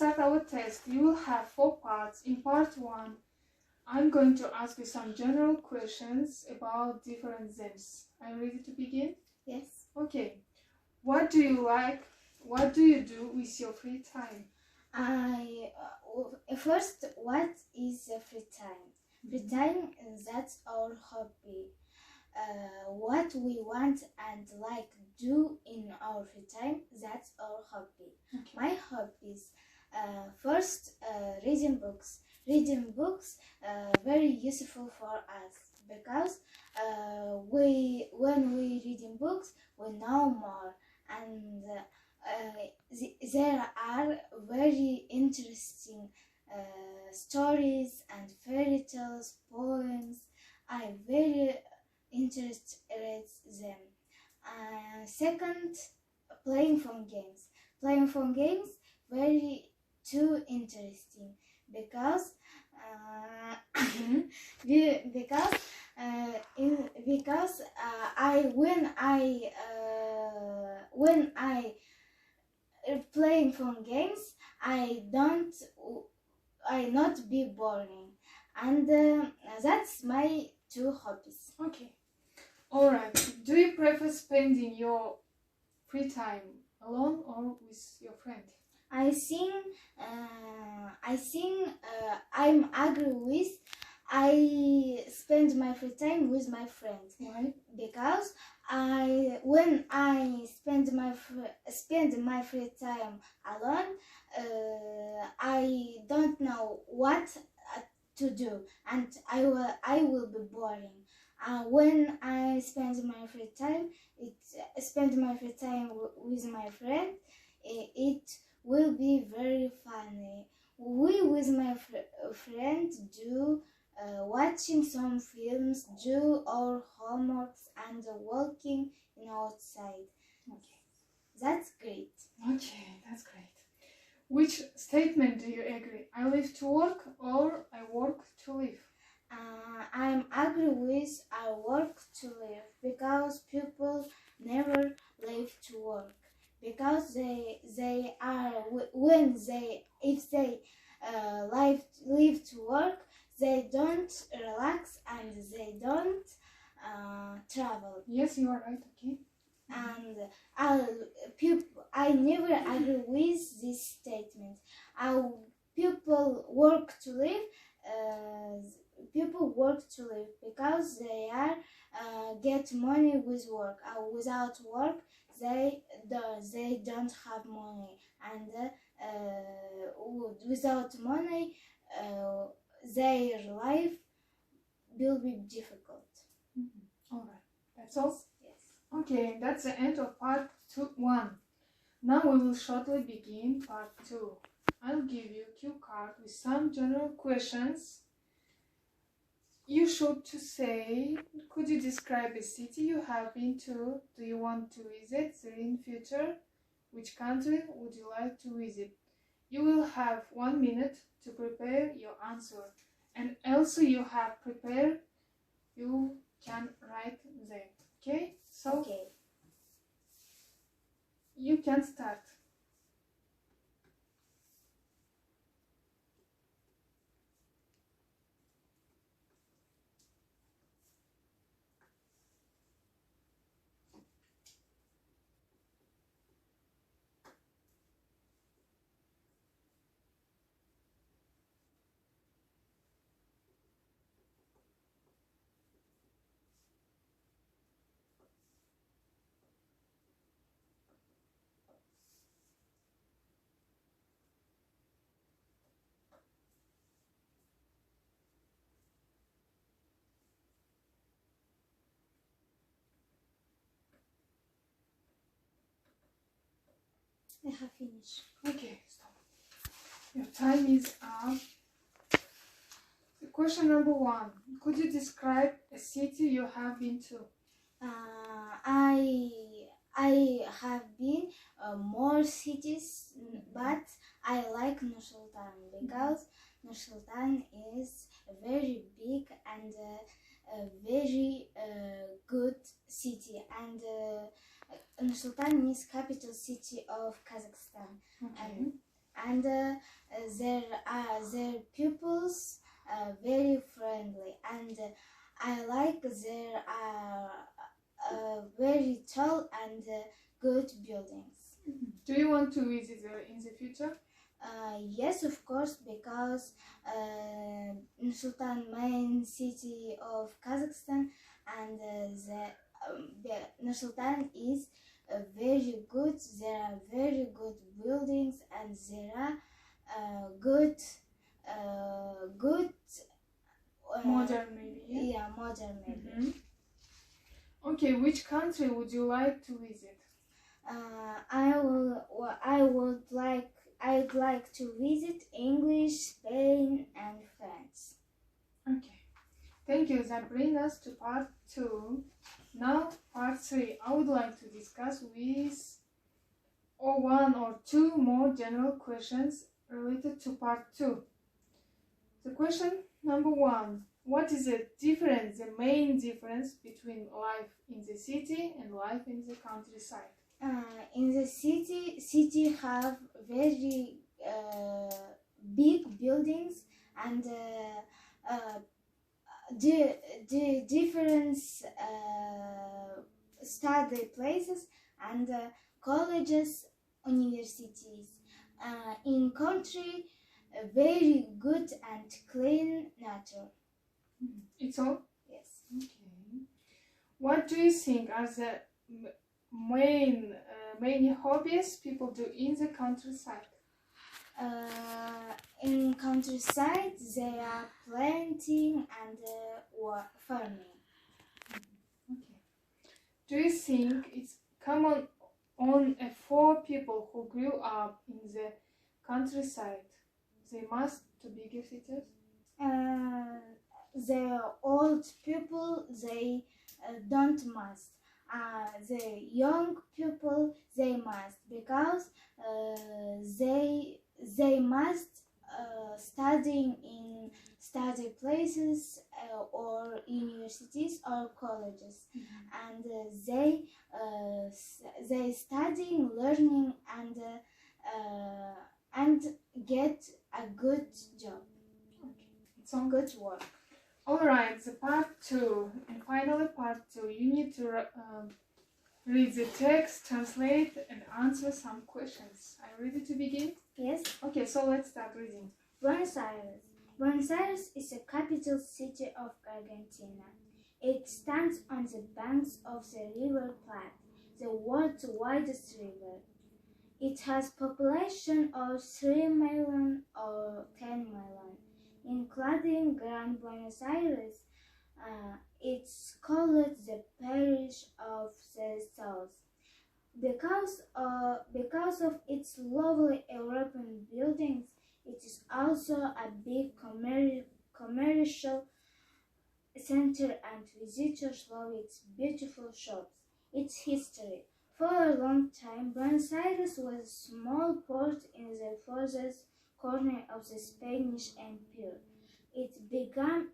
Start our test. You will have 4 parts. In part 1, I'm going to ask you some general questions about different themes. Are you ready to begin? Yes. Okay. What do you like? What do you do with your free time? First, what is free time? Free time, that's our hobby. What we want and like do in our free time, that's our hobby. Okay. My hobbies, first, reading books. Reading books very useful for us because when we reading books we know more, and there are very interesting stories and fairy tales, poems. I very interested them. Second, playing phone games. Playing phone games very too interesting because because I when I playing phone games I not be boring, and that's my 2 hobbies. Okay. Alright. Do you prefer spending your free time alone or with your friend? I think I'm agree with I spend my free time with my friends. Why? Because when I spend my free time alone, I don't know what to do, and I will be boring. When I spend my free time with my friend, it will be very funny. We with my friend do watching some films, do our homeworks, and walking outside. Okay. That's great. Okay, that's great. Which statement do you agree? I live to work or I work to live? I'm agree with I work to live because people never live to work, because they are when they if they live to work, they don't relax and they don't travel. Yes, you are right. Okay. And I never agree with this statement. People work to live. People work to live because they are get money with work. Without work, they don't have money, and without money, their life will be difficult. All right. That's all. Yes. Okay, that's the end of part 1. Now we will shortly begin part 2. I'll give you a cue card with some general questions. You should to say, could you describe a city you have been to? Do you want to visit there in future? Which country would you like to visit? You will have 1 minute to prepare your answer. And also you have prepared, you can write there. Okay? So Okay. you can start. I have finished. Okay, stop. Your time is up. Question number 1. Could you describe a city you have been to? I have been more cities, but I like Nur Sultan because Nur Sultan is very big and a very good city, and Nur Sultan is capital city of Kazakhstan. Okay. And and their pupils very friendly, and I like their very tall and good buildings. Do you want to visit there in the future? Yes, of course, because Nursultan, main city of Kazakhstan, and Nursultan is very good. There are very good buildings, and there are good. Modern, maybe. Yeah, modern maybe. Okay, which country would you like to visit? I'd like to visit English, Spain, and France. Okay, thank you. That brings us to part 2. Now, part 3. I would like to discuss with one or two more general questions related to part 2. The question number 1. What is the main difference between life in the city and life in the countryside? In the city have very big buildings, and the different study places, and colleges, universities. In country, very good and clean nature. It's all? Yes. Okay. What do you think are the main hobbies people do in the countryside? In countryside, they are planting and farming. Okay. Do you think it's common for people who grew up in the countryside, they must to be gifted? The old people, they don't must. The young people, they must, because they must studying in study places or universities or colleges, and they studying, learning, and get a good job. Okay, it's all good work. Alright, the part 2, and finally part 2, you need to read the text, translate, and answer some questions. Are you ready to begin? Yes. Okay, so let's start reading. Buenos Aires. Buenos Aires is the capital city of Argentina. It stands on the banks of the River Plate, the world's widest river. It has population of 3 million or 10 million, including Gran Buenos Aires. It's called the parish of the south. Because of its lovely European buildings, it is also a big commercial center, and visitors love its beautiful shops. Its history. For a long time, Buenos Aires was a small port in the furthest corner of the Spanish Empire. It became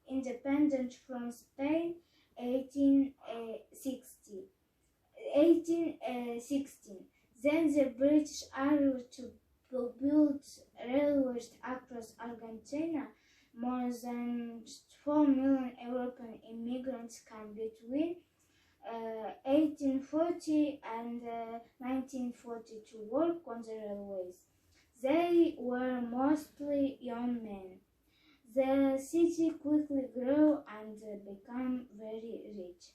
independent from Spain 1816. Then the British arrived to build railways across Argentina. More than 4 million European immigrants came between 1840 and 1940 to work on the railways. They were mostly young men. The city quickly grew and became very rich.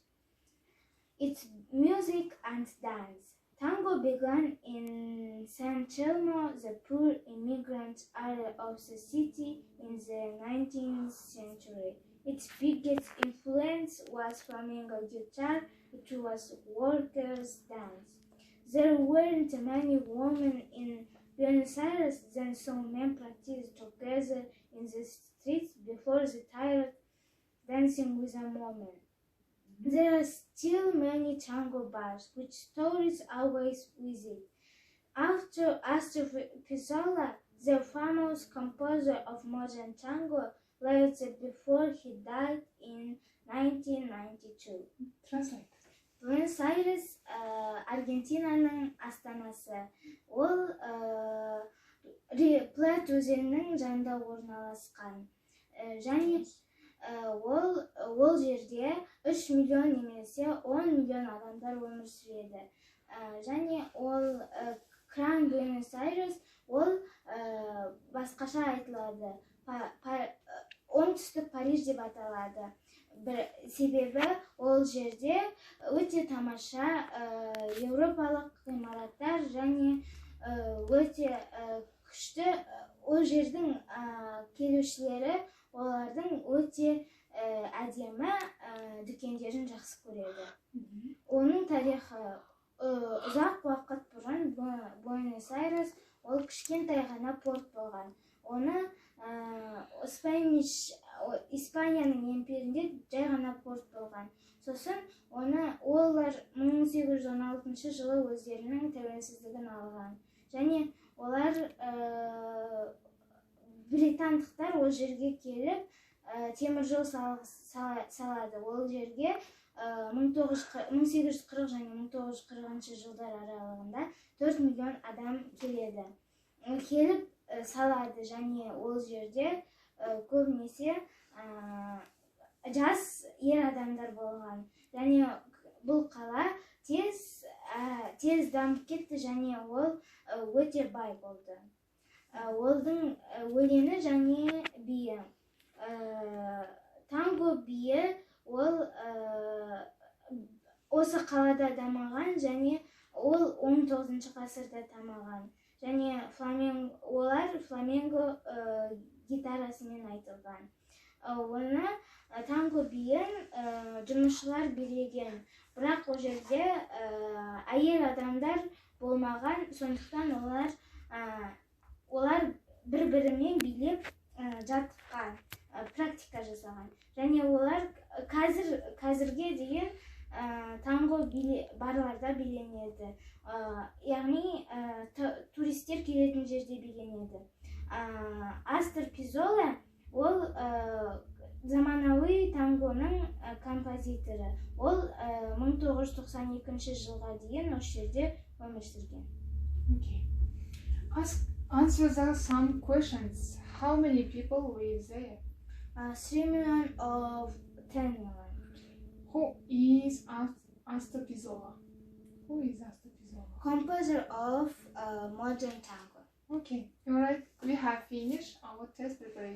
Its music and dance. Tango began in San Telmo, the poor immigrant area of the city, in the 19th century. Its biggest influence was flamenco guitar, which was workers' dance. There weren't many women in Buenos Aires, then some men practiced together in the streets before the tired dancing with a woman. There are still many tango bars, which tourists always visit. After Astor Piazzolla, the famous composer of modern tango, lived before he died in 1992. Translate. Буэнос-Айрес Аргентинаның астанасы. Ол Плат өзенінің жанында орналасқан. Және ол жерде 3 миллион немесе 10 миллион адамдар өмір сүреді. Және ол Кран Буэнос-Айрес ол басқаша айтылады. Оңтүстік Париж деп аталады. Себебі ол жерде өте тамаша еуропалық ғимараттар және өте күшті, ол жердің келушілері олардың өте әдемі дүкендерін жақсы көреді. Оның тарихы ұзақ уақыт бұрын Буэнос-Айрес ол кішкентай ғана порт болған. Оны Испанияның емпирінде жай ғана порт болған. Сосын олар 1816 жылы өздерінің тәуелсіздігін алған. Және олар британдықтар ол жерге келіп темір жол салады. Ол жерге 1840 және 1940 жылдар аралығында 4 миллион адам келеді. Келіп салады және ол жерде көбінесе жас ер адамдар болған. Және бұл қала тез дамып кетті және ол өте бай болды. Олдың өлеңі және биі. Танго биі ол осы қалада дамыған және ол 19 ғасырда дамыған. Және олар фламенго гитарасымен айтылған. Оны танго биін жұмысшылар билеген. Бірақ ол жерде әйел адамдар болмаған, сондықтан олар бір-бірімен билеп жаттыққан, практика жасаған. Және олар қазірге дейін танго барларда биленеді. Яғни туристер келетін жерде биленеді. Астер Пиззола ол заманауи тангоның композиторы. Ол 1992 жылға дейін осы жерде өмір сүрген. Okay. Answer some questions. How many people live there? 3 million of 10 million. Who is Astor Piazzolla? Who is Astor Piazzolla? Composer of modern tango. Okay, alright, we have finished our test preparation.